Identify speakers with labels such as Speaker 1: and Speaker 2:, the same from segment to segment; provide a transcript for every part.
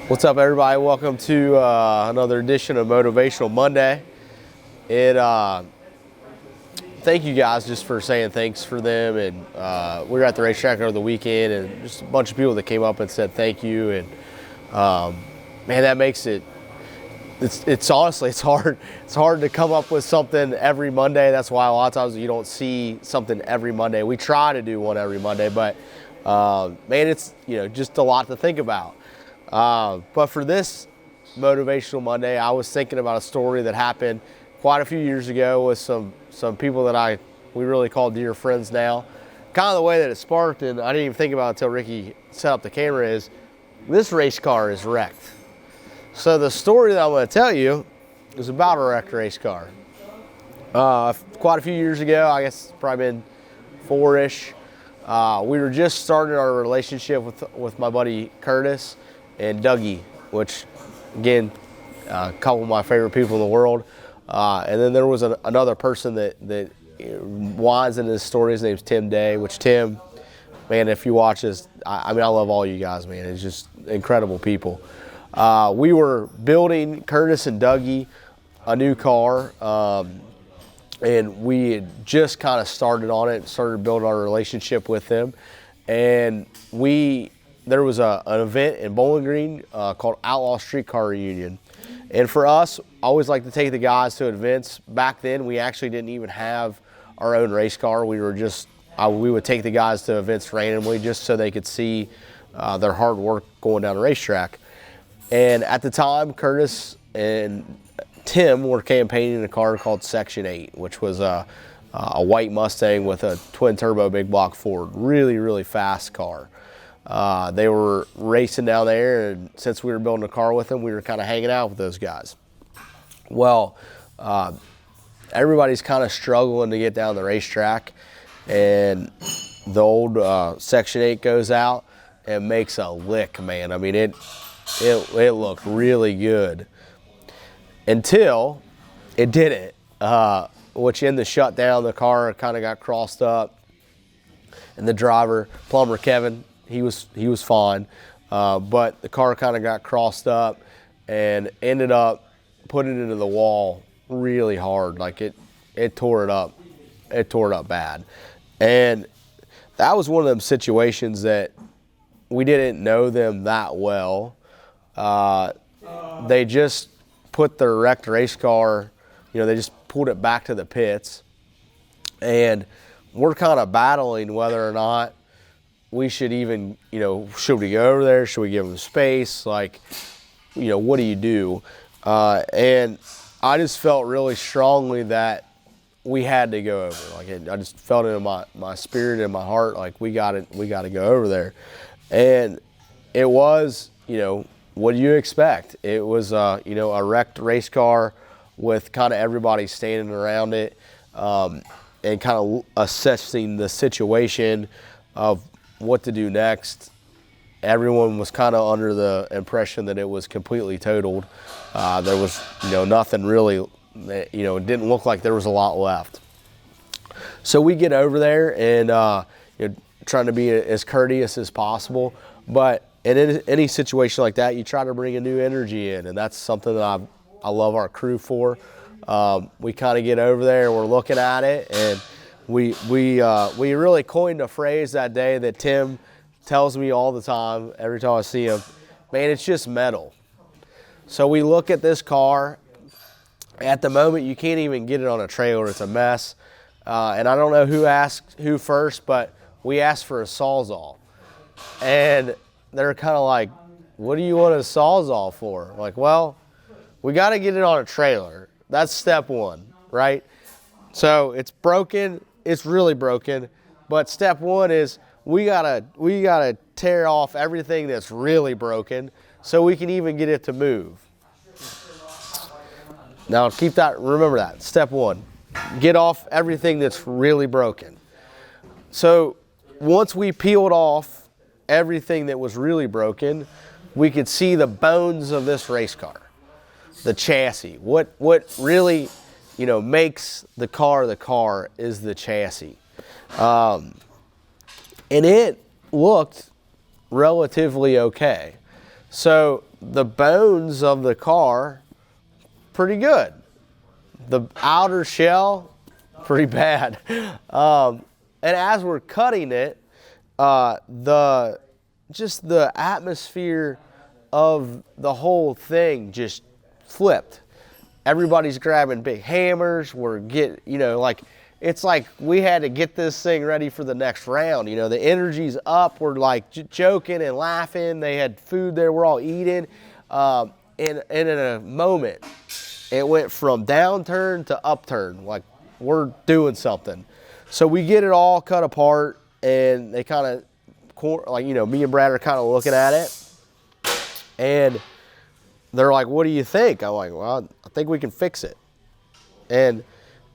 Speaker 1: What's up, everybody? Welcome to another edition of Motivational Monday. Thank you guys just for saying thanks for them. And we were at the racetrack over the weekend, and just a bunch of people that came up and said thank you. And man, that makes it. It's honestly hard. It's hard to come up with something every Monday. That's why a lot of times you don't see something every Monday. We try to do one every Monday, but man, it's just a lot to think about. But for this Motivational Monday, I was thinking about a story that happened quite a few years ago with some people that we really call dear friends now. Kind of the way that it sparked, and I didn't even think about it until Ricky set up the camera, is this race car is wrecked. So the story that I'm going to tell you is about a wrecked race car. Quite a few years ago, I guess it's probably been 4-ish, we were just starting our relationship with my buddy Curtis and Dougie, which, again, a couple of my favorite people in the world. And then there was another person that winds in this story. His name's Tim Day, which Tim, man, if you watch this, I love all you guys, man. It's just incredible people. We were building, Curtis and Dougie, a new car, and we had just kind of started on it, started building our relationship with them. And there was an event in Bowling Green called Outlaw Streetcar Reunion. And for us, I always like to take the guys to events. Back then, we actually didn't even have our own race car. We would take the guys to events randomly just so they could see their hard work going down the racetrack. And at the time, Curtis and Tim were campaigning a car called Section 8, which was a white Mustang with a twin-turbo big block Ford. Really, really fast car. They were racing down there, and since we were building a car with them, we were kind of hanging out with those guys. Well, everybody's kind of struggling to get down the racetrack, and the old Section 8 goes out and makes a lick, man. I mean, it looked really good until it didn't, which in the shutdown, the car kind of got crossed up, and the driver, plumber Kevin, he was fine, but the car kind of got crossed up and ended up putting it into the wall really hard. Like it tore it up. It tore it up bad. And that was one of them situations that we didn't know them that well. They just put their wrecked race car, they just pulled it back to the pits, and we're kind of battling whether or not we should even, should we go over there? Should we give them space? Like, what do you do? And I just felt really strongly that we had to go over. Like, I just felt it in my spirit and my heart, like we got to go over there. And it was, what do you expect? It was, a wrecked race car with kind of everybody standing around it, and kind of assessing the situation of what to do next. Everyone was kind of under the impression that it was completely totaled. There was, nothing really, it didn't look like there was a lot left. So we get over there and, trying to be as courteous as possible. But in any situation like that, you try to bring a new energy in, and that's something that I love our crew for. We kind of get over there and we're looking at it, and we really coined a phrase that day that Tim tells me all the time, every time I see him. Man, it's just metal. So we look at this car. At the moment, you can't even get it on a trailer. It's a mess. And I don't know who asked who first, but we asked for a Sawzall. And they're kind of like, what do you want a Sawzall for? Like, well, we got to get it on a trailer. That's step one, right? So it's broken. It's really broken. But step one is we gotta tear off everything that's really broken so we can even get it to move. Now remember that, step one, get off everything that's really broken. So once we peeled off everything that was really broken, we could see the bones of this race car, the chassis. What really, makes the car is the chassis. And it looked relatively okay. So the bones of the car, pretty good. The outer shell, pretty bad. And as we're cutting it, the atmosphere of the whole thing just flipped. Everybody's grabbing big hammers. It's like we had to get this thing ready for the next round. The energy's up. We're like joking and laughing. They had food there. We're all eating. And in a moment, it went from downturn to upturn. Like, we're doing something. So we get it all cut apart, and they kind of, me and Brad are kind of looking at it. And they're like, what do you think? I'm like, well, I think we can fix it. And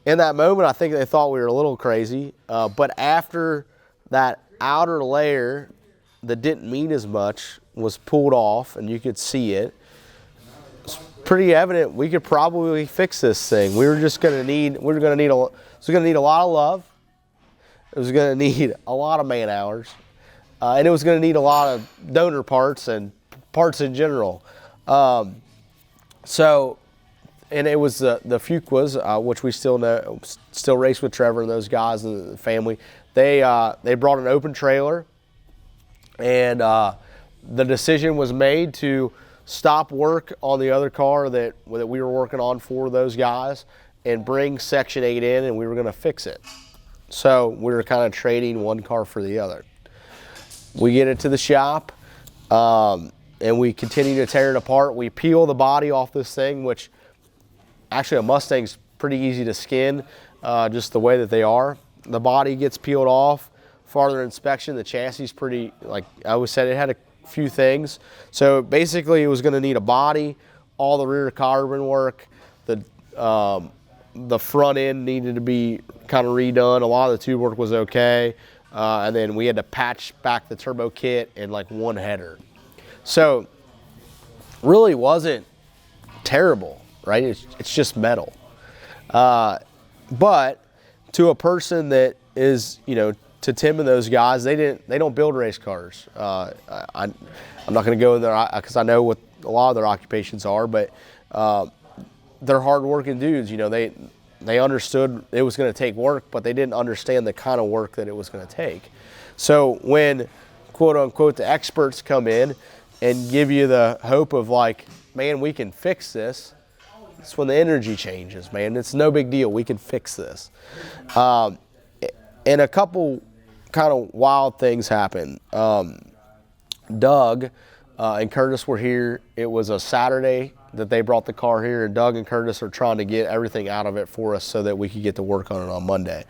Speaker 1: in that moment, I think they thought we were a little crazy. But after that outer layer that didn't mean as much was pulled off, and you could see it, it's pretty evident we could probably fix this thing. We were going to need a lot of love. It was going to need a lot of man hours. And it was going to need a lot of donor parts and parts in general. And it was the Fuquas, which we still race with Trevor and those guys and the family. They brought an open trailer, and the decision was made to stop work on the other car that we were working on for those guys and bring Section 8 in, and we were going to fix it. So we were kind of trading one car for the other. We get it to the shop, and we continue to tear it apart. We peel the body off this thing, which actually a Mustang's pretty easy to skin, just the way that they are. The body gets peeled off. Farther inspection, the chassis is pretty, like I always said, it had a few things. So basically it was going to need a body, all the rear carbon work, the front end needed to be kind of redone. A lot of the tube work was okay. And then we had to patch back the turbo kit and like one header. So really wasn't terrible, right? It's just metal. But to a person that is, to Tim and those guys, they don't build race cars. I'm not going to go in there because I know what a lot of their occupations are, but they're hardworking dudes. They understood it was going to take work, but they didn't understand the kind of work that it was going to take. So when, quote unquote, the experts come in and give you the hope of like, man, we can fix this, it's when the energy changes, man. It's no big deal. We can fix this. And a couple kind of wild things happened. Doug and Curtis were here. It was a Saturday that they brought the car here, and Doug and Curtis are trying to get everything out of it for us so that we could get to work on it on Monday.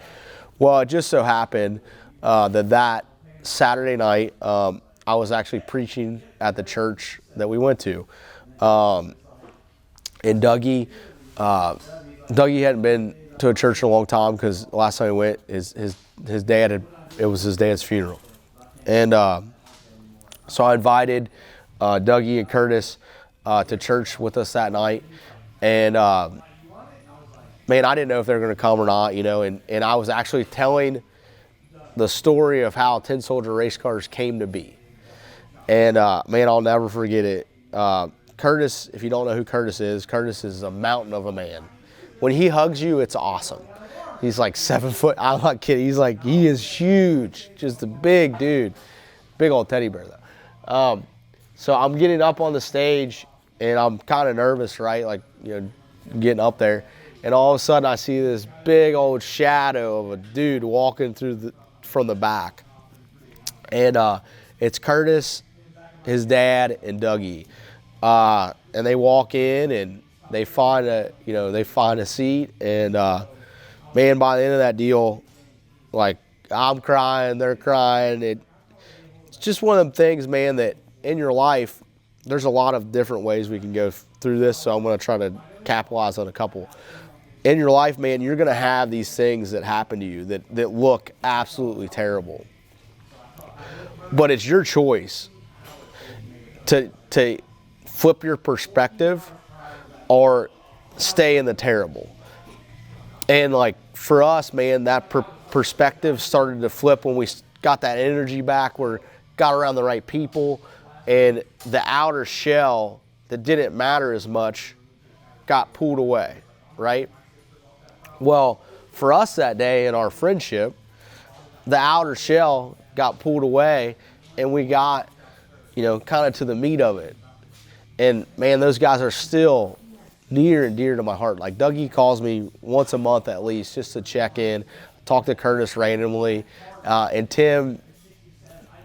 Speaker 1: Well, it just so happened that Saturday night, I was actually preaching at the church that we went to. And Dougie hadn't been to a church in a long time because the last time he went, his dad it was his dad's funeral. And so I invited Dougie and Curtis to church with us that night. And man, I didn't know if they were going to come or not, and I was actually telling the story of how 10 Soldier Race Cars came to be. And man, I'll never forget it. Curtis, if you don't know who Curtis is a mountain of a man. When he hugs you, it's awesome. He's like 7 foot. I'm not kidding. He is huge, just a big dude, big old teddy bear though. So I'm getting up on the stage and I'm kind of nervous, right? Like, getting up there, and all of a sudden I see this big old shadow of a dude walking from the back, and it's Curtis, his dad, and Dougie. And they walk in and they find a seat, and man, by the end of that deal, like, I'm crying, they're crying. It's just one of them things, man, that in your life, there's a lot of different ways we can go through this, so I'm going to try to capitalize on a couple. In your life, man, you're going to have these things that happen to you that look absolutely terrible. But it's your choice to flip your perspective or stay in the terrible. And like for us, man, that perspective started to flip when we got that energy back. We got around the right people. and the outer shell that didn't matter as much got pulled away, right? Well, for us that day in our friendship, the outer shell got pulled away and we got, kind of to the meat of it. And man, those guys are still near and dear to my heart. Like Dougie calls me once a month at least just to check in, talk to Curtis randomly, and Tim,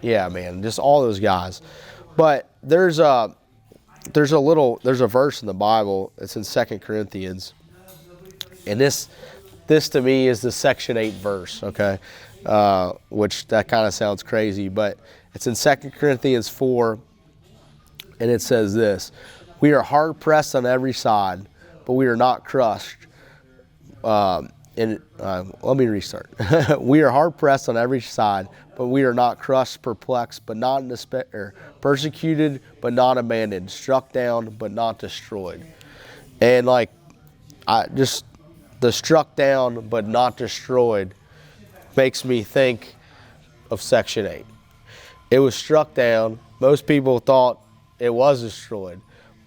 Speaker 1: yeah, man, just all those guys. But there's a verse in the Bible. It's in 2 Corinthians, and this to me is the section 8 verse. Okay, which that kind of sounds crazy, but it's in 2 Corinthians 4, and it says this: "We are hard pressed on every side, but we are not crushed." Let me restart. "We are hard pressed on every side, but we are not crushed, perplexed, but not in despair, persecuted, but not abandoned, struck down, but not destroyed." And the struck down, but not destroyed makes me think of Section 8. It was struck down. Most people thought it was destroyed.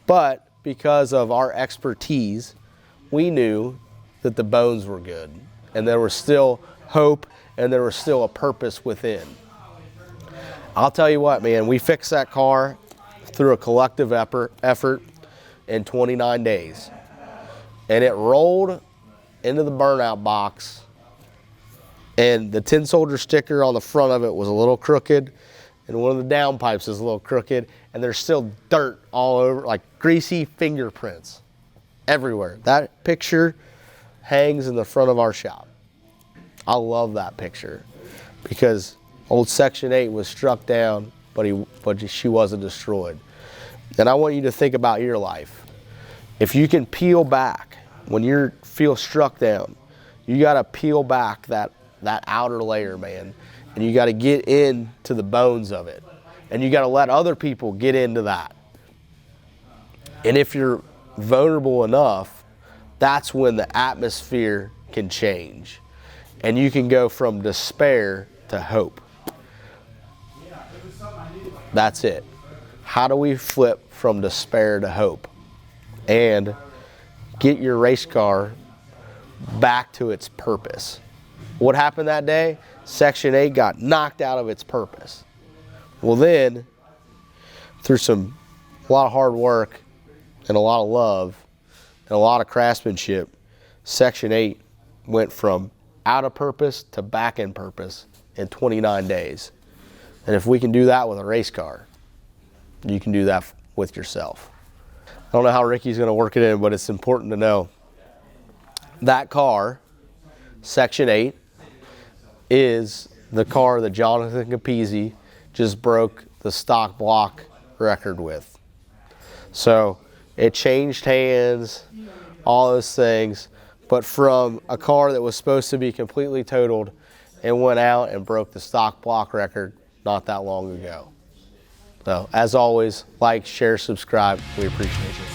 Speaker 1: But because of our expertise, we knew that the bones were good. And there was still hope, and there was still a purpose within. I'll tell you what, man, we fixed that car through a collective effort in 29 days. And it rolled into the burnout box, and the tin soldier sticker on the front of it was a little crooked, and one of the downpipes is a little crooked, and there's still dirt all over, like greasy fingerprints everywhere. That picture hangs in the front of our shop. I love that picture because old Section 8 was struck down, but she wasn't destroyed. And I want you to think about your life. If you can peel back when you feel struck down, you got to peel back that outer layer, man, and you got to get into the bones of it, and you got to let other people get into that. And if you're vulnerable enough, that's when the atmosphere can change, and you can go from despair to hope. That's it. How do we flip from despair to hope and get your race car back to its purpose? What happened that day? Section 8 got knocked out of its purpose. Well, then, through a lot of hard work and a lot of love and a lot of craftsmanship, Section 8 went from out of purpose to back in purpose in 29 days. And if we can do that with a race car, you can do that with yourself. I don't know how Ricky's going to work it in, but it's important to know that car, Section 8, is the car that Jonathan Capizzi just broke the stock block record with. So it changed hands, all those things, but from a car that was supposed to be completely totaled, it went out and broke the stock block record not that long ago. So as always, like, share, subscribe. We appreciate you.